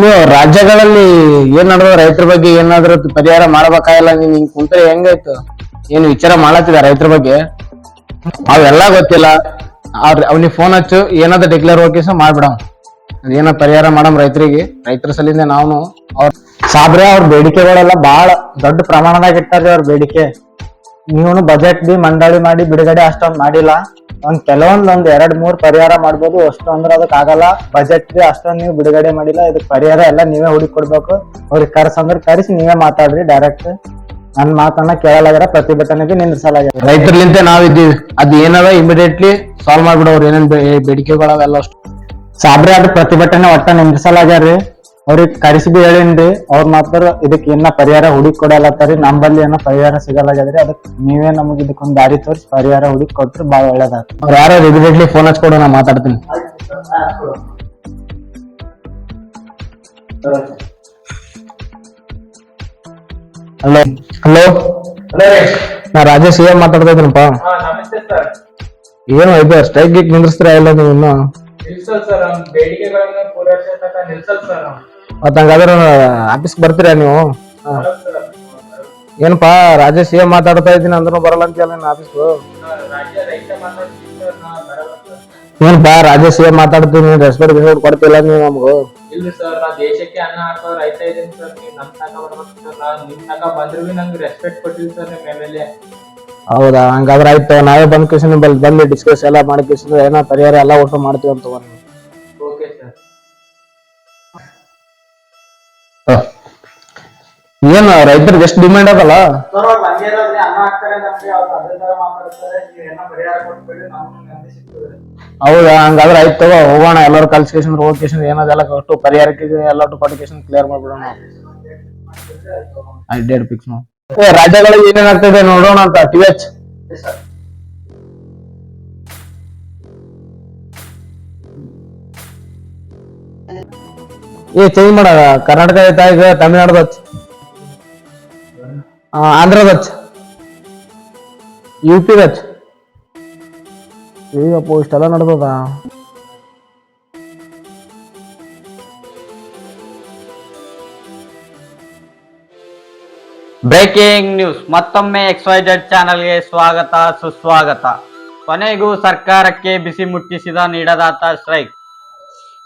ನೀವು ರಾಜ್ಯಗಳಲ್ಲಿ ಏನ್ ನಡೆದ ರೈತರ ಬಗ್ಗೆ ಏನಾದ್ರೂ ಪರಿಹಾರ ಮಾಡ್ಬೇಕಾಗಿಲ್ಲ ನೀನ್ ಹಿಂಗ್ ಕುಂತ್ರೆ ಹೆಂಗಾಯ್ತು? ಏನು ವಿಚಾರ ಮಾಡತ್ತಿದ ರೈತರ ಬಗ್ಗೆ? ಅವೆಲ್ಲ ಗೊತ್ತಿಲ್ಲ. ಅವ್ನಿಗೆ ಫೋನ್ ಹಚ್ಚು, ಏನಾದ್ರು ಡಿಕ್ಲೇರ್ ಓಕೆಸ ಮಾಡ್ಬಿಡ. ಅದೇನ ಪರಿಹಾರ ಮಾಡಮ್ ರೈತರಿಗೆ. ರೈತರ ಸಲಿಂದ ನಾವು ಅವ್ರ ಸಾಬ್ರೆ ಅವ್ರ ಬೇಡಿಕೆಗಳೆಲ್ಲ ಬಹಳ ದೊಡ್ಡ ಪ್ರಮಾಣದಾಗ ಇಟ್ಟಾರ್ರಿ ಅವ್ರ ಬೇಡಿಕೆ. ನೀವು ಬಜೆಟ್ ಬಿ ಮಂಡಳಿ ಮಾಡಿ ಬಿಡುಗಡೆ ಅಷ್ಟೊಂದ್ ಮಾಡಿಲ್ಲ. ಒಂದ್ ಎರಡ್ ಮೂರ್ ಪರಿಹಾರ ಮಾಡ್ಬೋದು, ಅಷ್ಟು ಅಂದ್ರೆ ಅದಕ್ ಆಗಲ್ಲ. ಬಜೆಟ್ ಬಿ ಅಷ್ಟೊಂದ್ ನೀವು ಬಿಡುಗಡೆ ಮಾಡಿಲ್ಲ. ಇದಕ್ ಪರಿಹಾರ ಎಲ್ಲ ನೀವೇ ಹುಡುಕೊಡ್ಬೇಕು. ಅವ್ರಿಗೆ ಕರ್ಸಂದ್ರೆ ಕರೆಸಿ ನೀವೇ ಮಾತಾಡ್ರಿ ಡೈರೆಕ್ಟ್. ನನ್ ಮಾತನ್ನ ಕೇಳಲಾಗ್ಯಾರ, ಪ್ರತಿಭಟನೆಗೆ ನಿಂದ್ರಿಸಲಾಗ್ಯಾರ. ರೈತರ್ಲಿಂತ ನಾವಿದ್ದೀವಿ, ಅದ್ ಏನದ ಇಮಿಡಿಯೇಟ್ಲಿ ಸಾಲ್ವ್ ಮಾಡ್ಬಿಡವ್ರು. ಏನೇನ್ ಬೇಡಿಕೆಗಳವೆಲ್ಲ ಅಷ್ಟು ಸಾಬ್ರೆ ಅದು ಪ್ರತಿಭಟನೆ ಒಟ್ಟ ನಿಂದ್ರಿಸಲಾಗ್ಯಾರ್ರಿ. ಅವ್ರಿಗೆ ಕರೆಸಿ ಬಿ ಹೇಳಿನ್ರಿ. ಅವ್ರ ಮಾತ್ರ ಇದಕ್ ಏನ ಪರಿಹಾರ ಹುಡುಕ್ ಕೊಡಲತ್ತಾರಿ. ನಮ್ಮಲ್ಲಿ ಏನೋ ಪರಿಹಾರ ಸಿಗಲಾಗ್ಯದ್ರಿ. ಅದಕ್ ನೀವೇ ನಮಗ್ ಇದಕ್ಕೊಂದ್ ದಾರಿ ತೋರಿಸಿ ಪರಿಹಾರ ಹುಡುಕ್ ಕೊಟ್ರೆ ಬಾಳ ಒಳ್ಳೇದಾಗ್ತದೆ. ಅವ್ರು ಯಾರು ಇಮಿಡಿಯೇಟ್ಲಿ ಫೋನ್ ಹಚ್ಕೊಡು, ನಾ ಮಾತಾಡ್ತೀನಿ. ಹಲೋ ಹಲೋ, ನಾ ರಾಜೇಶ್ ಏನ್ ಮಾತಾಡ್ತಾ ಇದ್ದೀನಪ್ಪ. ನಮಸ್ತೆ ಸರ್. ಏನು ಇದು ಸ್ಟ್ರೈಕ್ ಗೀಕ್ ನಿಂದ್ರಿಸ್ತೀರಾ ಇಲ್ಲ ನೀವು ಇನ್ನು? ನಿಲ್ಸಲ್ ಸರ್, ಅವ್ನ ಬೇಡಿಕೆಗಳನ್ನ ಪೂರೈಸೋ ತನಕ ನಿಲ್ಸಲ್ ಸರ್. ಮತ್ತ ಹಂಗಾದ್ರೆ ಆಫೀಸ್ ಬರ್ತೀರಾ ನೀವು? ಏನಪ್ಪಾ ರಾಜೇಶ್ ಏನ್ ಮಾತಾಡ್ತಾ ಇದ್ದೀನಿ ಅಂದ್ರೂ ಬರಲ್ಲ ಅಂತೀಯಲ್ಲ ನೀನ್ ಆಫೀಸ್? ರಾಜ್ಯ ರೈತ ಮಾತಾಡ್ತೀನಿ ಸರ್, ನಾ ಬರಲ್ಲ ಸರ್. ಏನಪ್ಪಾ ರಾಜೇಶ್ ಏನ್ ಮಾತಾಡ್ತೀನಿ, ರೆಸ್ಪೆಕ್ಟ್ ಕೊಡ್ತಿಲ್ಲ ನೀವು ನಮ್ಗೂ? ಇಲ್ಲ ಸರ್, ನಾ ದೇಶಕ್ಕೆ ಅನ್ನ ಹಾಕೋ ರೈತ ಇದ್ದೀನಿ ಸರ್. ನೀವು ನಮ್ ತನಕ ಬರ್ಬೇಕು ಸರ್. ನಾ ನಿಮ್ ತನಕ ಬಂದ್ರು ಬಿ ನಂಗೆ ರೆಸ್ಪೆಕ್ಟ್ ಕೊಟ್ಟಿಲ್ಲ ಸರ್ ನಿಮ್ ಎಮ್.ಎಲ್.ಎ. ಹೌದಾ? ಹಂಗಾದ್ರೆ ಆಯ್ತು, ನಾವೇ ಬಂದ್ ಕೇಸಿನ ಬಂದು ಡಿಸ್ಕಸ್ ಎಲ್ಲ ಮಾಡಿ ಕೇಸಿನ ಏನೋ ಪರಿಹಾರ ಎಲ್ಲ ಒಟ್ಟು ಮಾಡ್ತೀವಿ ಅಂತ. Okay sir. ಏನ್ ರೈತರಿಗೆ ಎಷ್ಟು ಡಿಮ್ಯಾಂಡ್ ಅದಲ್ಲ? ಹೌದಾ? ಹಂಗಾದ್ರೆ ಆಯ್ತು ತಗೋ, ಹೋಗೋಣ ಎಲ್ಲರೂ ಕಲ್ಸ್ಕೇಶನ್ ಹೋಗ್ಕೇಶನ್ ಏನದೆಲ್ಲ ಒಟ್ಟು ಪರಿಹಾರಕ್ಕೆ ಎಲ್ಲ ಕೊಟ್ಟಿಕೇಶನ್ ಕ್ಲಿಯರ್ ಮಾಡ್ಬಿಡೋಣ. ಡೇಟ್ ಫಿಕ್ಸ್ ಮಾಡಿ. ರಾಜ್ಯಗಳಲ್ಲಿ ಏನೇನ್ ಆಗ್ತದೆ ನೋಡೋಣ ಅಂತ. TH ಚೇಂಜ್ ಮಾಡ. ಕರ್ನಾಟಕ ಐತಾ ಈಗ, ತಮಿಳ್ನಾಡು ಆಂಧ್ರದ UP ಈಗಪ್ಪ ಇಷ್ಟೆಲ್ಲ ನಡ್ದದ. Breaking news. ಮತ್ತೊಮ್ಮೆ XYZ ಚಾನೆಲ್ಗೆ ಸ್ವಾಗತ ಸುಸ್ವಾಗತ. ಕೊನೆಗೂ ಸರ್ಕಾರಕ್ಕೆ ಬಿಸಿ ಮುಟ್ಟಿಸಿದ ನೀಡದಾತ ಸ್ಟ್ರೈಕ್.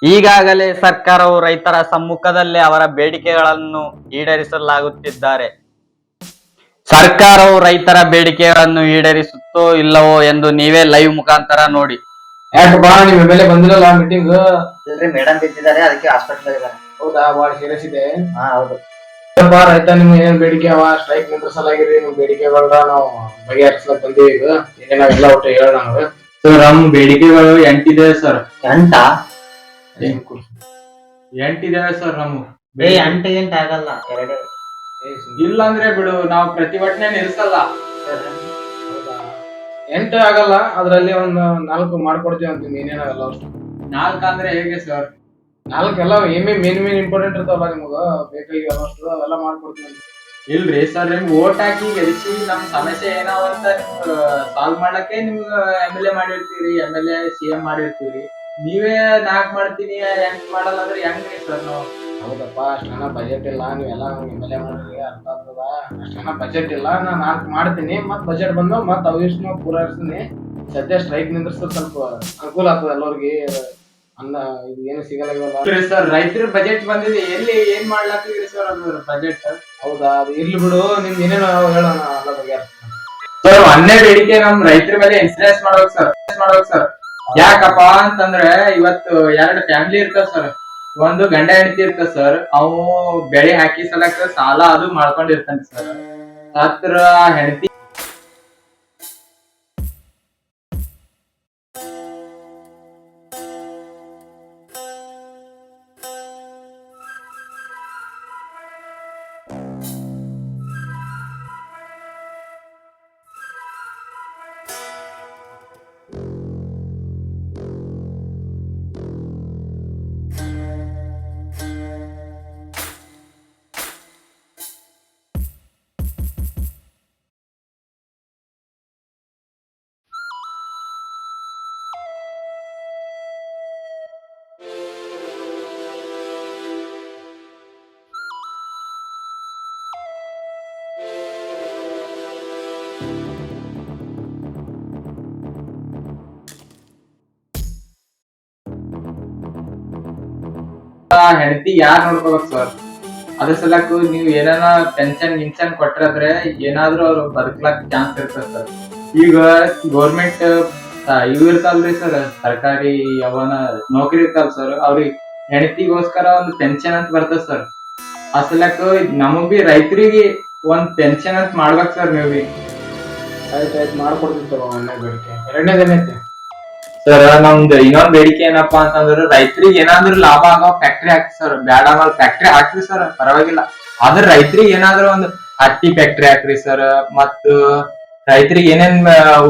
ಈಗಾಗಲೇ ಸರ್ಕಾರವು ರೈತರ ಸಮ್ಮುಖದಲ್ಲೇ ಅವರ ಬೇಡಿಕೆಗಳನ್ನು ಈಡೇರಿಸಲಾಗುತ್ತಿದ್ದಾರೆ. ಸರ್ಕಾರವು ರೈತರ ಬೇಡಿಕೆಗಳನ್ನು ಈಡೇರಿಸುತ್ತೋ ಇಲ್ಲವೋ ಎಂದು ನೀವೇ ಲೈವ್ ಮುಖಾಂತರ ನೋಡಿ. ಯಾಕಪ್ಪ ನಿಮ್ ಮೇಲೆ ಬಂದಿರಲ್ಲ ಮೀಟಿಂಗ್? ಮೇಡಮ್ ಬಿದ್ದಿದ್ದಾರೆ, ಅದಕ್ಕೆ ಹಾಸ್ಪಿಟಲ್ ಇದ್ದಾರೆ. ಹೌದಾ? ಬಹಳ ಸೀರಿಯಸ್ ಇದೆ. ಹೌದು. ರೈತ ನಿಮ್ ಏನೇನ್ ಬೇಡಿಕೆ ಅವ? ಸ್ಟ್ರೈಕ್ ನಿಂದ್ರಿಸಲಾಗಿರಿ. ನಿಮ್ ಬೇಡಿಕೆಗಳನ್ನ ನಾವು ಬಗೆಹರಿಸ್ಲಕ್ ಬಂದೀವಿ. ಈಗ ಏನಾವೆಲ್ಲ ಒಟ್ಟು ಹೇಳ ನಮ್ಗೆ. ಸರ್, ನಮ್ ಬೇಡಿಕೆಗಳು 8 ಇದೆ ಸರ್. 8 ಇದಾವೆ ಸರ್. ನಮ್ಮ 8 ಆಗಲ್ಲ, 2 ಇಲ್ಲ ಅಂದ್ರೆ ಬಿಡು, ನಾವು ಪ್ರತಿಭಟನೆ ನಿಲ್ಸಲ್ಲ. 8 ಆಗಲ್ಲ, ಅದ್ರಲ್ಲಿ ಒಂದು 4 ಮಾಡ್ಕೊಡ್ತೀವಿ ಅಂತೀನಿ. ಏನೇನಾಗಲ್ಲ ಅಷ್ಟು. 4 ಅಂದ್ರೆ ಹೇಗೆ ಸರ್? 4 ಎಲ್ಲ ಮೇನ್ ಇಂಪಾರ್ಟೆಂಟ್ ಇರ್ತಾವಲ್ಲ ನಿಮಗ ಬೇಕಾಗಿರೋ ಅಷ್ಟು, ಅವೆಲ್ಲ ಮಾಡ್ಕೊಡ್ತೀವಿ ಅಂತ. ಇಲ್ರಿ ಸರ್, ನಿಮ್ಗೆ ವೋಟ್ ಹಾಕಿ ಗೆಲ್ಸಿ ನಮ್ ಸಮಸ್ಯೆ ಏನಾವ ಅಂತ ಸಾಲ್ವ್ ಮಾಡಕ್ಕೆ ನಿಮ್ಗ MLA ಮಾಡಿರ್ತೀರಿ, MLA CM ಮಾಡಿರ್ತೀರಿ. ನೀವೇ 4 ಮಾಡ್ತೀನಿ 8 ಮಾಡಲ್ಲ ಅಂದ್ರೆ ಹೆಂಗ್ರಿ ಸರ್ ನಾವು? ಹೌದಪ್ಪ, ಅಷ್ಟೆಲ್ಲ ಬಜೆಟ್ ಇಲ್ಲ. ನೀವೆಲ್ಲ MLA ಮಾಡ್ರಿ, ಅರ್ಥ ಆಗ್ತದ. ಅಷ್ಟೆಲ್ಲ ಬಜೆಟ್ ಇಲ್ಲ. ನಾ 4 ಮಾಡ್ತೀನಿ, ಮತ್ ಬಜೆಟ್ ಬಂದ ಮತ್ ಅವಿಷ್ಣು ಪೂರೈಸ್ತೀನಿ. ಸದ್ಯ ಸ್ಟ್ರೈಕ್ ನಿಂದ್ರಿಸಿದ್ರೆ ಸ್ವಲ್ಪ ಅನುಕೂಲ ಆಗ್ತದೆ ಎಲ್ಲರಿಗೆ. ಅನ್ನ ಇದು ಏನು ಸಿಗಲ್ಲ ಸರ್. ರೈತರ ಬಜೆಟ್ ಬಂದಿದೆ, ಎಲ್ಲಿ ಏನ್ ಮಾಡ್ಲಾಕ್ತಿದ್ರಿ ಸರ್ ಅದು ಬಜೆಟ್? ಹೌದಾ? ಅದು ಇರ್ಲಿ ಬಿಡು, ನಿಮ್ದು ಏನೇನೋ ಹೇಳೋಣ ಎಲ್ಲ ಬಗ್ಗೆ. ಸರ್, ಒಂದೇ ಬೇಡಿಕೆ ನಮ್ ರೈತರ ಮೇಲೆ ಇನ್ಸೂರೆನ್ಸ್ ಮಾಡ್ಬೇಕು ಸರ್. ಯಾಕಪ್ಪ ಅಂತಂದ್ರೆ ಇವತ್ತು 2 ಫ್ಯಾಮಿಲಿ ಇರ್ತಾವ ಸರ್. ಒಂದು ಗಂಡ ಹೆಂಡತಿ ಇರ್ತಾವ ಸರ್. ಅವು ಬೆಳೆ ಹಾಕಿ ಸಲಕ ಸಾಲ ಅದು ಮಾಡ್ಕೊಂಡಿರ್ತಾನೆ ಸರ್. ಹತ್ರ ಹೆಂಡತಿ ಹೆಂಡತಿ ಯಾರ್ ನೋಡ್ಕೋಬೇಕು ಸರ್? ಅದ್ರ ಸಲಕ್ಕೂ ನೀವ್ ಏನಾನ ಪೆನ್ಷನ್ ಗಿನ್ಷನ್ ಕೊಟ್ರಾದ್ರೆ ಏನಾದ್ರೂ ಅವ್ರು ಬದುಕ್ಲಾಕ್ ಚಾನ್ಸ್ ಇರ್ತದೆ ಸರ್. ಈಗ ಗೌರ್ಮೆಂಟ್ ಇವ್ ಇರ್ತಾವಲ್ರಿ ಸರ್, ಸರ್ಕಾರಿ ಅವನ ನೌಕರಿ ಇರ್ತಾವ ಸರ್, ಅವ್ರಿಗೆ ಹೆಂಡತಿಗೋಸ್ಕರ ಒಂದು ಪೆನ್ಷನ್ ಅಂತ ಬರ್ತದ ಸರ್. ಆ ಸಲಕ್ಕ ನಮಗ್ ಬಿ ರೈತರಿಗೆ ಒಂದ್ ಪೆನ್ಷನ್ ಅಂತ ಮಾಡ್ಬೇಕ್ ಸರ್ ನೀವ್ ಬಿ. ಆಯ್ತಾಯ್ತು ಮಾಡ್ಕೊಡ್ತೀನಿ ತಗೋ. ಒಂದನೇ ಬೇಡಿಕೆ. ಎರಡನೇದೇನೈತಿ ಸರ್ ನಮ್ದು ಇನ್ನೊಂದ್ ಬೇಡಿಕೆ ಏನಪ್ಪಾ ಅಂತಂದ್ರ ರೈತರಿಗೆ ಏನಾದ್ರು ಲಾಭ ಆಗೋ ಫ್ಯಾಕ್ಟ್ರಿ ಹಾಕಿ ಸರ್. ಬ್ಯಾಡ ಅನ್ನೋ ಫ್ಯಾಕ್ಟ್ರಿ ಹಾಕ್ರಿ ಸರ್, ಪರವಾಗಿಲ್ಲ. ಆದ್ರ ರೈತರಿಗೆ ಏನಾದ್ರು ಒಂದು ಹತ್ತಿ ಫ್ಯಾಕ್ಟ್ರಿ ಹಾಕ್ರಿ ಸರ್. ಮತ್ತ ರೈತರಿಗೆ ಏನೇನ್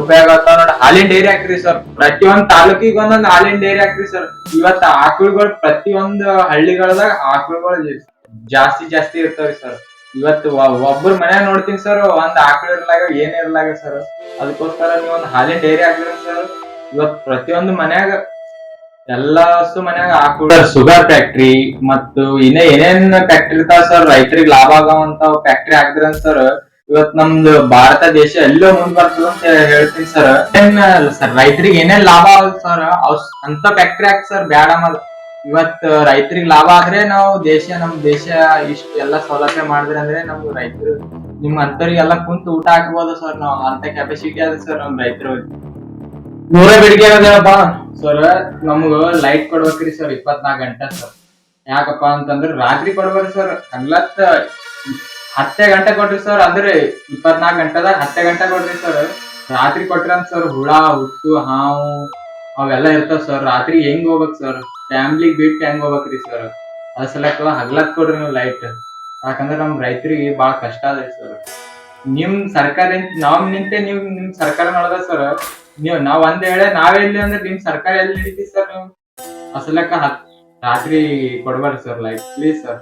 ಉಪಯೋಗ ಆಗ್ತಾವ ನೋಡಿ, ಹಾಲಿನ ಡೈರಿ ಹಾಕ್ರಿ ಸರ್. ಪ್ರತಿಯೊಂದ್ ತಾಲೂಕಿಗೆ ಒಂದೊಂದ್ ಹಾಲಿನ ಡೈರಿ ಹಾಕ್ರಿ ಸರ್. ಇವತ್ತ ಆಕಳುಗಳು ಪ್ರತಿಯೊಂದು ಹಳ್ಳಿಗಳದಾಗ ಆಕಳುಗಳು ಜಾಸ್ತಿ ಇರ್ತಾವ್ರಿ ಸರ್. ಇವತ್ತು ಒಬ್ಬರ ಮನ್ಯಾಗ ನೋಡ್ತೀನಿ ಸರ್, ಒಂದ್ ಆಕಳು ಇರ್ಲಾಗ ಏನ್ ಇರ್ಲಾಗ ಸರ್. ಅದಕ್ಕೋಸ್ಕರ ನೀವ್ ಒಂದ್ ಹಾಲಿನ ಡೈರಿ ಹಾಕ್ರಿ ಸರ್. ಇವತ್ ಪ್ರತಿಯೊಂದು ಮನ್ಯಾಗ ಎಲ್ಲಾಸು ಮನ್ಯಾಗ ಆಕಳು ಶುಗರ್ ಫ್ಯಾಕ್ಟ್ರಿ ಮತ್ತು ಇನ್ನೇ ಏನೇನ್ ಫ್ಯಾಕ್ಟ್ರಿ ಇರ್ತಾವ ಸರ್, ರೈತರಿಗೆ ಲಾಭ ಆಗೋವಂತ ಫ್ಯಾಕ್ಟ್ರಿ ಹಾಕಿದ್ರ ಸರ್, ಇವತ್ ನಮ್ದು ಭಾರತ ದೇಶ ಎಲ್ಲೋ ಮುಂದ್ ಬರ್ತದ ಅಂತ ಹೇಳ್ತೀನಿ ಸರ್. ರೈತರಿಗೆ ಏನೇನ್ ಲಾಭ ಆಗುತ್ತೆ ಸರ್ ಅಂತ ಫ್ಯಾಕ್ಟ್ರಿ ಹಾಕಿ ಸರ್. ಬ್ಯಾಡ ಅನ್ನೋದು. ಇವತ್ ರೈತರಿಗೆ ಲಾಭ ಆದ್ರೆ ನಾವು ನಮ್ ದೇಶ ಇಷ್ಟ ಎಲ್ಲಾ ಸೌಲಭ್ಯ ಮಾಡಿದ್ರೆ ಅಂದ್ರೆ ನಮ್ಗೆ ರೈತರು ನಿಮ್ ಅಂತವ್ರಿಗೆಲ್ಲ ಕುಂತು ಊಟ ಹಾಕ್ಬೋದು ಸರ್. ನಾವ್ ಅಂತ ಕೆಪಾಸಿಟಿ ಅದ ಸರ್ ನಮ್ ರೈತರು. ನೂರ ಬೇಡಿಕೆ ಏನದೇನಪ್ಪ ಸರ್ ನಮ್ಗ ಲೈಟ್ ಕೊಡ್ಬೇಕ್ರಿ ಸರ್ 24 ಗಂಟೆ ಸರ್. ಯಾಕಪ್ಪ ಅಂತಂದ್ರ ರಾತ್ರಿ ಕೊಡ್ಬೇಕ್ರಿ ಸರ್. ಹಗ್ಲತ್ 10 ಗಂಟೆ ಕೊಡ್ರಿ ಸರ್. ಅಂದ್ರೆ 24 ಗಂಟೆದಾಗ 10 ಗಂಟೆ ಕೊಡ್ರಿ ಸರ್. ರಾತ್ರಿ ಕೊಟ್ರಂತ ಸರ್ ಹುಳ ಹುಟ್ಟು ಹಾವು ಅವೆಲ್ಲ ಇರ್ತಾವ ಸರ್. ರಾತ್ರಿ ಹೆಂಗ್ ಹೋಗ್ಬೇಕ್ ಸರ್? ಫ್ಯಾಮಿಲಿಗ್ ಬಿಟ್ಟು ಹೆಂಗ್ ಹೋಗ್ಬೇಕ್ರಿ ಸರ್? ಅದ್ ಸಲಕ್ಕ ಹಗ್ಲತ್ ಕೊಡ್ರಿ ನೀವು ಲೈಟ್. ಯಾಕಂದ್ರ ನಮ್ ರೈತರಿಗೆ ಬಾಳ ಕಷ್ಟ ಅದ್ರಿ ಸರ್. ನಿಮ್ ಸರ್ಕಾರ ನಿಂತೆ ನೀವ್ ನಿಮ್ ಸರ್ಕಾರ ನೋಡದ ಸರ್. ನಾವ್ ಒಂದ್ ವೇಳೆ ನಾವೆಲ್ಲಿ ಅಂದ್ರೆ ನಿಮ್ ಸರ್ಕಾರ ಎಲ್ಲಿ ನಡೀತಿ ಸರ್? ನೀವು ಅಸಲಕ್ಕ ರಾತ್ರಿ ಕೊಡ್ಬಾರ್ರಿ ಸರ್ ಲೈಟ್, ಪ್ಲೀಸ್ ಸರ್.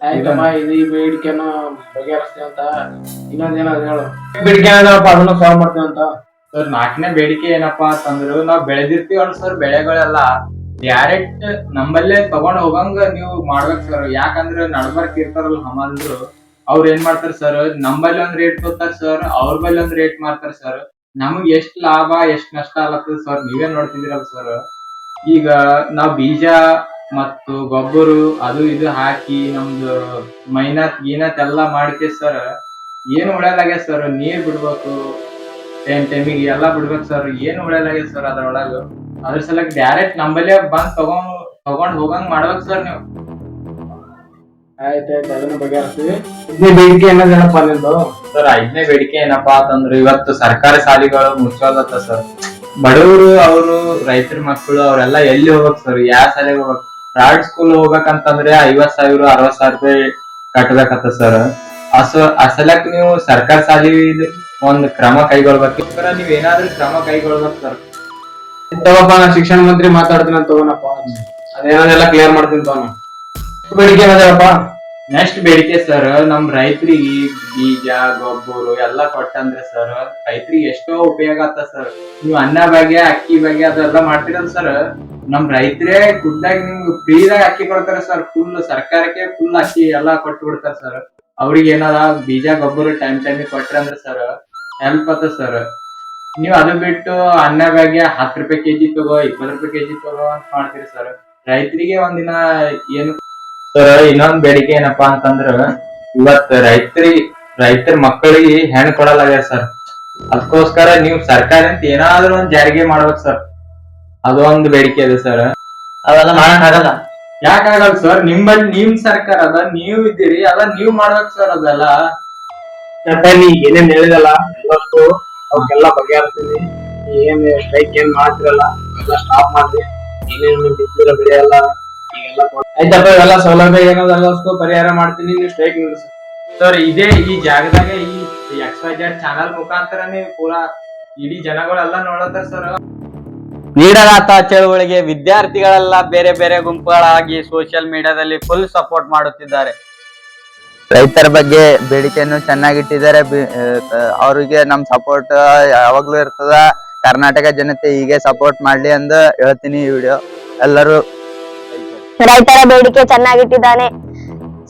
ಆಯ್ತಮ್ಮ, ಇದು ಈ ಬೇಡಿಕೆನ ಬಗೆಹರಿಸ್ತೀವಿ ಅಂತ. ಇನ್ನೊಂದೇನಾದ್ರು ಹೇಳು. ಬೇಡಿಕೆ ಏನಪ್ಪ, ಅದನ್ನ ಸಾಲ್ವ್ ಮಾಡ್ತೀವಿ ಅಂತ. ಸರ್ 4ನೇ ಬೇಡಿಕೆ ಏನಪ್ಪಾ ಅಂತಂದ್ರು, ನಾವ್ ಬೆಳೆದಿರ್ತೀವಲ್ಲ ಸರ್ ಬೆಳೆಗಳೆಲ್ಲ ಡೈರೆಕ್ಟ್ ನಮ್ಮಲ್ಲೇ ತಗೊಂಡ್ ಹೋಗಂಗ ನೀವು ಮಾಡ್ಬೇಕ್ ಸರ್. ಯಾಕಂದ್ರೆ ನಡ್ಬರ್ಕ್ ಇರ್ತಾರಲ್ಲ ಹಮಾಲ್ರು, ಅವ್ರ ಏನ್ ಮಾಡ್ತಾರ ಸರ್, ನಮ್ಮಲ್ಲಿ ಒಂದ್ ರೇಟ್ ಕೊಡ್ತಾರ ಸರ್, ಅವ್ರ ಬಲ್ಲಿ ಒಂದ್ ರೇಟ್ ಮಾಡ್ತಾರ ಸರ್. ನಮಗ್ ಎಷ್ಟ್ ಲಾಭ ಎಷ್ಟ್ ನಷ್ಟ ಆಗ್ಲತ್ತದ ಸರ್ ನೀವೇ ನೋಡ್ತಿದಿರಲ್ಲ ಸರ್. ಈಗ ನಾವ್ ಬೀಜ ಮತ್ತು ಗೊಬ್ಬರ ಅದು ಇದು ಹಾಕಿ ನಮ್ದು ಗೀನತ್ ಎಲ್ಲಾ ಮಾಡ್ತೀವಿ ಸರ್. ಏನು ಉಳಿಯಲಾಗ್ಯ ಸರ್. ನೀರ್ ಬಿಡ್ಬೇಕು ಟೈಮಿಗೆ ಎಲ್ಲಾ ಬಿಡ್ಬೇಕು ಸರ್. ಏನು ಉಳಿಯಲಾಗ್ಯ ಸರ್ ಅದ್ರೊಳಗ. ಅದ್ರ ಸಲಕ್ ಡೈರೆಕ್ಟ್ ನಂಬಲ್ಲೇ ಬಂದ್ ತಗೊಂಡ್ ಹೋಗಂಗ್ ಮಾಡ್ಬೇಕು ಸರ್ ನೀವು. ಆಯ್ತಾಯ್ತು, ಅದನ್ನ ಬಗೆಹರಿಸ್ತೀವಿ. 5ನೇ ಬೇಡಿಕೆ ಏನದೇನಪ್ಪ ನಿಂದು? ಸರ್ 5ನೇ ಬೇಡಿಕೆ ಏನಪ್ಪಾ ಅಂತಂದ್ರೆ, ಇವತ್ತು ಸರ್ಕಾರಿ ಶಾಲೆಗಳು ಮುಚ್ಚೋದತ್ತ ಸರ್. ಬಡವರು ಅವರು ರೈತರ ಮಕ್ಕಳು ಅವರೆಲ್ಲ ಎಲ್ಲಿ ಹೋಗ್ಬೇಕು ಸರ್? ಯಾವ ಶಾಲೆಗೆ ಹೋಗ್ಬೇಕು? ಪ್ರೈವೇಟ್ ಸ್ಕೂಲ್ ಹೋಗ್ಬೇಕಂತಂದ್ರೆ 50,000 60,000 ರೂಪಾಯಿ ಕಟ್ಬೇಕತ್ತ ಸರ್. ಅಸಲಕ್ ನೀವು ಸರ್ಕಾರಿ ಶಾಲೆ ಒಂದ್ ಕ್ರಮ ಕೈಗೊಳ್ಬೇಕು. ನೀವ್ ಏನಾದ್ರೂ ಕ್ರಮ ಕೈಗೊಳ್ಬೇಕು ಸರ್. ತಗೋಪ್ಪ, ನಾ ಶಿಕ್ಷಣ ಮಂತ್ರಿ ಮಾತಾಡ್ತೀನಿ ಅಂತ ತಗೋನಪ್ಪ. ಅದೇನದೆಲ್ಲ ಕ್ಲಿಯರ್ ಮಾಡ್ತೀನಿ ತಗೋಣ. ಬೇಡಿಕೆ ಏನದಪ್ಪ? ನೆಕ್ಸ್ಟ್ ಬೇಡಿಕೆ ಸರ್, ನಮ್ ರೈತರಿಗೆ ಬೀಜ ಗೊಬ್ಬರ ಎಲ್ಲಾ ಕೊಟ್ಟಂದ್ರೆ ಸರ್ ರೈತರಿಗೆ ಎಷ್ಟೋ ಉಪಯೋಗ ಆಗ್ತದ ಸರ್. ನೀವು ಅನ್ನ ಬಗ್ಗೆ ಅಕ್ಕಿ ಬಗ್ಗೆ ಅದೆಲ್ಲ ಮಾಡ್ತಿರಲ್ಲ ಸರ್, ನಮ್ ರೈತರೇ ಖುದ್ದಾಗಿ ನಿಮ್ಗೆ ಫ್ರೀದಾಗ ಅಕ್ಕಿ ಕೊಡ್ತಾರ ಸರ್. ಫುಲ್ ಸರ್ಕಾರಕ್ಕೆ ಫುಲ್ ಅಕ್ಕಿ ಎಲ್ಲಾ ಕೊಟ್ಟು ಬಿಡ್ತಾರ ಸರ್. ಅವ್ರಿಗೆ ಏನದ ಬೀಜ ಗೊಬ್ಬರ ಟೈಮಿಗೆ ಕೊಟ್ರಂದ್ರೆ ಸರ್ ಹೆಲ್ಪ್ ಆಗ್ತದ ಸರ್. ನೀವ್ ಅದು ಬಿಟ್ಟು ಅನ್ನ ಬಗ್ಗೆ 10 ರೂಪಾಯಿ ಕೆಜಿ ತಗೋ 20 ರೂಪಾಯಿ ಕೆಜಿ ತಗೋ ಅಂತ ಮಾಡ್ತೀರಿ ಸರ್. ರೈತರಿಗೆ ಒಂದಿನ ಏನು ಸರ್? ಇನ್ನೊಂದ್ ಬೇಡಿಕೆ ಏನಪ್ಪಾ ಅಂತಂದ್ರ, ಇವತ್ ರೈತರ ಮಕ್ಕಳಿಗೆ ಹೆಣ್ ಕೊಡಲಾಗ್ಯಾರ ಸರ್. ಅದಕ್ಕೋಸ್ಕರ ನೀವು ಸರ್ಕಾರ ಅಂತ ಏನಾದ್ರೂ ಒಂದ್ ಜಾರಿಗೆ ಮಾಡ್ಬೇಕು ಸರ್. ಅದೊಂದು ಬೇಡಿಕೆ ಇದೆ ಸರ್. ಅವೆಲ್ಲ ಮಾಡಕ್ ಆಗಲ್ಲ. ಯಾಕಾಗಲ್ಲ ಸರ್? ನಿಮ್ ಸರ್ಕಾರ ಅದ, ನೀವ್ ಇದ್ದೀರಿ, ಅದ ನೀವ್ ಮಾಡ್ಬೇಕು ಸರ್. ಅದೆಲ್ಲ ನೀ ಏನೇನ್ ಹೇಳಿದಲ್ಲ ಎಲ್ಲಷ್ಟು ಅವಕ್ಕೆಲ್ಲ ಬಗೆಹರಿಸ್ತೀನಿ. ಏನ್ ಸ್ಟ್ರೈಕ್ ಏನ್ ಮಾಡ್ತಿರಲ್ಲ ಎಲ್ಲ ಸ್ಟಾಪ್ ಮಾಡ್ರಿ. ಏನೇನು ಬಿತ್ತಿರ ಬೆಳೆ ಎಲ್ಲ ಈಗೆಲ್ಲ ಆಯ್ತಪ್ಪ. ಇವೆಲ್ಲ ಸೌಲಭ್ಯ ಏನದಲ್ಲಷ್ಟು ಪರಿಹಾರ ಮಾಡ್ತೀನಿ. ನೀವು ಸ್ಟ್ರೈಕ್ ನಿಲ್ಲಿಸಿ ಸರ್. ಇದೇ ಈ ಜಾಗದಾಗ ಈ XYZ ಚಾನಲ್ ಮುಖಾಂತರನೇ ಪೂರಾ ಇಡೀ ಜನಗಳೆಲ್ಲ ನೋಡತ್ತಾರ ಸರ್. ನೀಡಲಾದ ಚಳುವಳಿಗೆ ವಿದ್ಯಾರ್ಥಿಗಳೆಲ್ಲ ಬೇರೆ ಬೇರೆ ಗುಂಪುಗಳಾಗಿ ಸೋಷಿಯಲ್ ಮೀಡಿಯಾದಲ್ಲಿ ಫುಲ್ ಸಪೋರ್ಟ್ ಮಾಡುತ್ತಿದ್ದಾರೆ. ರೈತರ ಬಗ್ಗೆ ಬೇಡಿಕೆಯನ್ನು ಚೆನ್ನಾಗಿಟ್ಟಿದ್ದಾರೆ. ಅವರಿಗೆ ನಮ್ ಸಪೋರ್ಟ್ ಯಾವಾಗ್ಲೂ ಇರ್ತದ. ಕರ್ನಾಟಕ ಜನತೆ ಹೀಗೆ ಸಪೋರ್ಟ್ ಮಾಡ್ಲಿ ಎಂದು ಹೇಳ್ತೀನಿ. ಈ ವಿಡಿಯೋ ಎಲ್ಲರೂ ರೈತರ ಬೇಡಿಕೆ ಚೆನ್ನಾಗಿಟ್ಟಿದ್ದಾನೆ,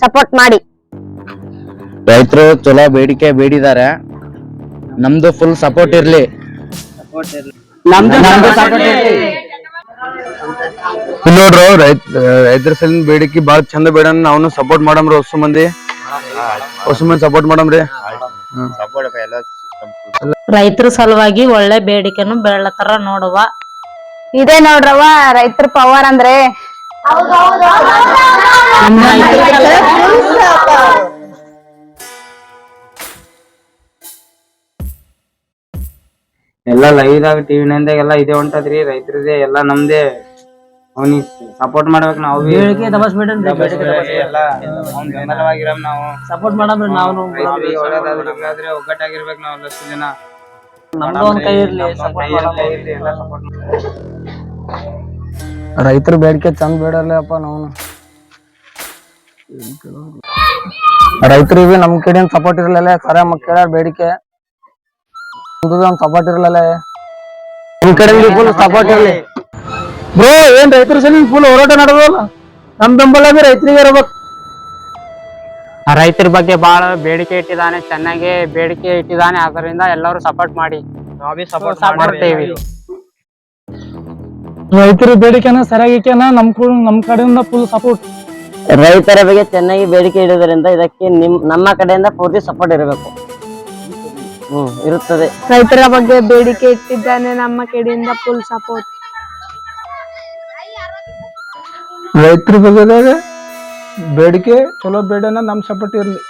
ಸಪೋರ್ಟ್ ಮಾಡಿ. ರೈತರು ಚಲೋ ಬೇಡಿಕೆ ಬೇಡಿದ್ದಾರೆ, ನಮ್ದು ಫುಲ್ ಸಪೋರ್ಟ್ ಇರ್ಲಿ. ನಮ್ದು ಸಪೋರ್ಟ್ ಇರ್ಲಿ. ಇಲ್ಲಿ ನೋಡ್ರು ರೈತರ ಸಲಿನ ಬೇಡಿಕೆ ಬಾಳ ಚಂದ ಬೇಡ ನಾವು ಸಪೋರ್ಟ್ ಮಾಡಮ್ರಿ ಹೊಸ ಮಂದಿ ಸಪೋರ್ಟ್ ಮಾಡಮ್ರಿ. ರೈತರ ಸಲುವಾಗಿ ಒಳ್ಳೆ ಬೇಡಿಕೆನು ಬೆಳತರ ನೋಡುವ. ಇದೇ ನೋಡ್ರವ ರೈತರ ಪವರ್ ಅಂದ್ರೆ. ಎಲ್ಲಾ ಲೈವ್ದಾಗ ಟಿವಿ ನೈನ್ದಾಗ ಎಲ್ಲಾ ಇದೇ ಹೊಂಟದ್ರಿ. ರೈತರದೇ ಎಲ್ಲಾ ನಮ್ದೇ. ಅವ್ನಿಗೆ ಸಪೋರ್ಟ್ ಮಾಡ್ಬೇಕು ನಾವು. ಬೆಂಬಲವಾಗಿರಮ್ ನಾವು. ಸಪೋರ್ಟ್ ಮಾಡಮ್ರಿ ನಾವು. ರೈತರಿಗೆ ಒಳ್ಳೇದಾದ್ರೆ ಒಗ್ಗಟ್ಟಾಗಿರ್ಬೇಕು ನಾವು ಎಲ್ಲಷ್ಟು ಜನ. ನಮ್ದು ಒಂದ್ ಕೈ ಇರ್ಲಿ ರೈತರ ಬೇಡಿಕೆ ಚಂದ ಬೇಡಲ್ಲಪ್ಪ ನಾವು. ರೈತರಿಗೆ ನಮ್ ಕಡೆಯಿಂದ ಸಪೋರ್ಟ್ ಇರ್ಲಿಲ್ಲ. ಸರ ಮಕ್ಕಳ ಬೇಡಿಕೆ ಒಂದ್ ಸಪೋರ್ಟ್ ಇರ್ಲಿಲ್ಲ. ನಿಮ್ ಕಡೆಯಿಂದ ಫುಲ್ ಸಪೋರ್ಟ್ ಇರ್ಲಿ ಬ್ರೋ. ಏನ್ ರೈತರ ಸಲ ಫುಲ್ ಹೋರಾಟ ನಡೆದಲ್ಲ. ನಮ್ ಬೆಂಬಲ ಬಿ ರೈತರಿಗೆ ಇರ್ಬೇಕು. ರೈತರ ಬಗ್ಗೆ ಬಹಳ ಬೇಡಿಕೆ ಇಟ್ಟಿದ್ದಾನೆ, ಚೆನ್ನಾಗಿ ಬೇಡಿಕೆ ಇಟ್ಟಿದ್ದಾನೆ. ಅದರಿಂದ ಎಲ್ಲರೂ ಸಪೋರ್ಟ್ ಮಾಡಿ. ಸಪೋರ್ಟ್ ಮಾಡ್ತೇವೆ. ರೈತರ ಬೇಡಿಕೆನ ಸರಿಯಾಗಿಕೆನ ನಮ್ ಕಡೆಯಿಂದ ಫುಲ್ ಸಪೋರ್ಟ್. ರೈತರ ಬಗ್ಗೆ ಚೆನ್ನಾಗಿ ಬೇಡಿಕೆ ಇಡುವುದರಿಂದ ಇದಕ್ಕೆ ನಮ್ಮ ಕಡೆಯಿಂದ ಪೂರ್ತಿ ಸಪೋರ್ಟ್ ಇರಬೇಕು. ಇರುತ್ತದೆ. ರೈತರ ಬಗ್ಗೆ ಬೇಡಿಕೆ ಇಟ್ಟಿದ್ದಾನೆ, ನಮ್ಮ ಕಡೆಯಿಂದ ಫುಲ್ ಸಪೋರ್ಟ್. ರೈತರ ಬಗ್ಗೆ ಬೇಡಿಕೆ ಚಲೋ ಬೇಡನ ನಮ್ ಸಪೋರ್ಟ್ ಇರ್ಲಿ.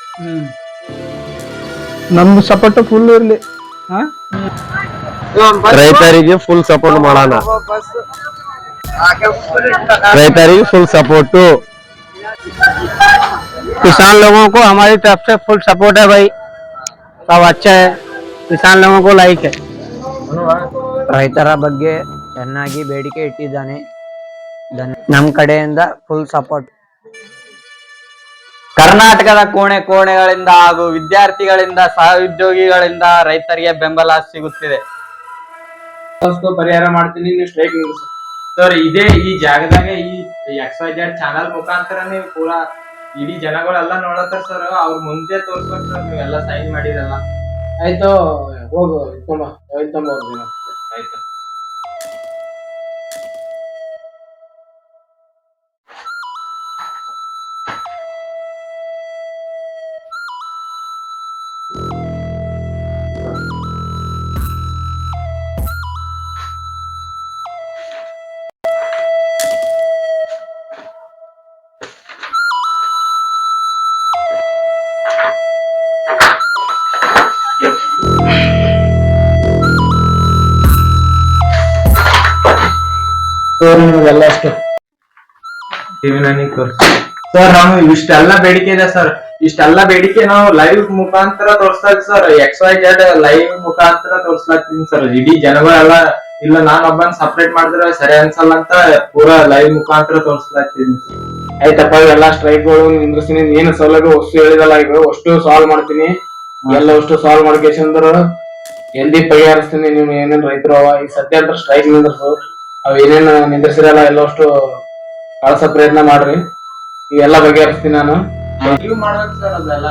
ನಮ್ ಸಪೋರ್ಟ್ ಫುಲ್ ಇರ್ಲಿ. ರೈತರಿಗೆ ಫುಲ್ ಸಪೋರ್ಟ್ ಮಾಡೋಣ. ರೈತರಿಗೆ ಫುಲ್ ಸಪೋರ್ಟ್. किसान लोगों को हमारी तरफ से फुल सपोर्ट है भाई. सब अच्छा है. किसान लोगों को लाइक है. ರೈತರ ಬಗ್ಗೆ ಚೆನ್ನಾಗಿ ಬೇಡಿಕೆ ಇಟ್ಟಿದ್ದಾನೆ, ನಮ್ ಕಡೆಯಿಂದ ಫುಲ್ ಸಪೋರ್ಟ್. ಕರ್ನಾಟಕದ ಕೋಣೆ ಕೋಣೆಗಳಿಂದ ಹಾಗೂ ವಿದ್ಯಾರ್ಥಿಗಳಿಂದ ಸಹೋದ್ಯೋಗಿಗಳಿಂದ ರೈತರಿಗೆ ಬೆಂಬಲ ಸಿಗುತ್ತಿದೆ. ಪರಿಹಾರ ಮಾಡ್ತೀನಿ, ನೀವು ಸ್ಟ್ರೈಕ್ ನಿಲ್ಲಿಸಿ ಸರ್. ಇದೇ ಈ ಜಾಗದಾಗ ಈ XYZ ಚಾನಲ್ ಮುಖಾಂತರ ನೀವು ಪೂರಾ ಇಡೀ ಜನಗಳೆಲ್ಲ ನೋಡತ್ತಾರ ಸರ್. ಅವ್ರ ಮುಂದೆ ತೋರ್ಸ್ಬೇಕು ಸರ್. ನೀವೆಲ್ಲ ಸೈನ್ ಮಾಡಿರಲ್ಲ. ಆಯ್ತು ಹೋಗು ಆಯ್ತು. ನಿಮ್ಗೆಲ್ಲ ಅಷ್ಟು ಸರ್ ನಾವು ಇಷ್ಟೆಲ್ಲ ಬೇಡಿಕೆ ಇದೆ ಸರ್. ಇಷ್ಟೆಲ್ಲ ಬೇಡಿಕೆ ನಾವು ಲೈವ್ ಮುಖಾಂತರ ತೋರ್ಸ್ಲಾಕ್ ಸರ್. XYZ ಲೈವ್ ಮುಖಾಂತರ ತೋರ್ಸ್ಲಾಕ್ತೀನಿ ಸರ್. ಇಡೀ ಜನಗಳೆಲ್ಲ ಇಲ್ಲ ನಾನೊಬ್ಬನ್ ಸಪ್ರೇಟ್ ಮಾಡಿದ್ರೆ ಸರಿ ಅನ್ಸಲ್ಲ ಅಂತ ಪೂರಾ ಲೈವ್ ಮುಖಾಂತರ ತೋರ್ಸ್ಲಾಕ್ತೀನಿ. ಆಯ್ತಪ್ಪ. ಎಲ್ಲಾ ಸ್ಟ್ರೈಕ್ಗಳು ನಿಂದ್ರಿಸ್ತೀನಿ. ಏನು ಸೌಲಭ್ಯ ವಸ್ತು ಹೇಳಿದಲ್ಲ ಈಗ ಅಷ್ಟು ಸಾಲ್ವ್ ಮಾಡ್ತೀನಿ. ಎಲ್ಲ ಅಷ್ಟು ಸಾಲ್ವ್ ಮಾಡ್ಕೇಶಂದ್ರ ಎಲ್ಲಿ ಪರಿಹರಿಸ್ತೀನಿ. ನೀವು ಏನೇನ್ ರೈತರು ಅವ ಈಗ ಸದ್ಯ ಅಂತ ಸ್ಟ್ರೈಕ್ ನಿಂದ್ರಸು. ಅವ್ ಏನೇನ್ ನಿಂದ್ರಿಸಿರಲ್ಲ ಎಲ್ಲ ಅಷ್ಟು ಕಳ್ಸೋ ಪ್ರಯತ್ನ ಮಾಡ್ರಿ. ಇವೆಲ್ಲ ಬಗೆಹರಿಸ್ತೀನಿ ನಾನು. ನೀವು ಮಾಡ್ಬೇಕು ಸರ್ ಅದೆಲ್ಲ.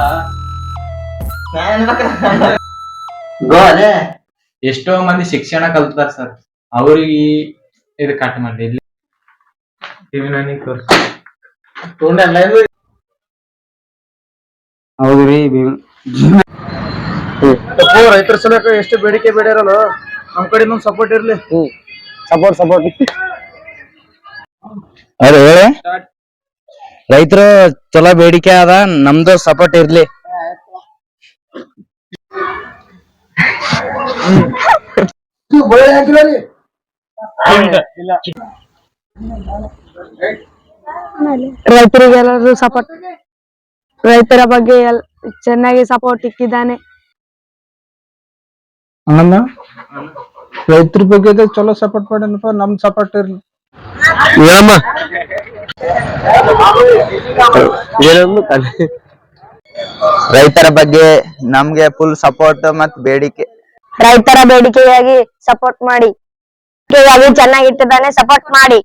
ಎಷ್ಟೋ ಮಂದಿ ಶಿಕ್ಷಣ ಕಲ್ತಾರ ಸರ್. ಅವ್ರಿಗೆ ಇದು ಕಟ್ ಮಾಡಿ ಹೌದ್ರಿ. ರೈತರ ಸಲಕ ಎಷ್ಟು ಬೇಡಿಕೆ ಬೇಡಿರಲ್ಲ ನಮ್ ಕಡೆ ಸಪೋರ್ಟ್ ಇರ್ಲಿ. ಸಪೋರ್ಟ್ ಅದೇ ಹೇಳಿ. ರೈತರು ಚಲೋ ಬೇಡಿಕೆ ಅದ, ನಮ್ದು ಸಪೋರ್ಟ್ ಇರ್ಲಿ. ರೈತರಿಗೆಲ್ಲರೂ ಸಪೋರ್ಟ್. ರೈತರ ಬಗ್ಗೆ ಚೆನ್ನಾಗಿ ಸಪೋರ್ಟ್ ಇಕ್ಕಿದ್ದಾನೆ. ರೈತರ ಬಗ್ಗೆ ಚಲೋ ಸಪೋರ್ಟ್ ಮಾಡೇನಪ್ಪ. ನಮ್ ಸಪೋರ್ಟ್ ಇರ್ಲಿ. ರೈತರ ಬಗ್ಗೆ ನಮ್ಗೆ ಫುಲ್ ಸಪೋರ್ಟ್ ಮತ್ ಬೇಡಿಕೆ. ರೈತರ ಬೇಡಿಕೆಯಾಗಿ ಸಪೋರ್ಟ್ ಮಾಡಿ. ಚೆನ್ನಾಗಿಟ್ಟಿದ್ದಾನೆ, ಸಪೋರ್ಟ್ ಮಾಡಿ.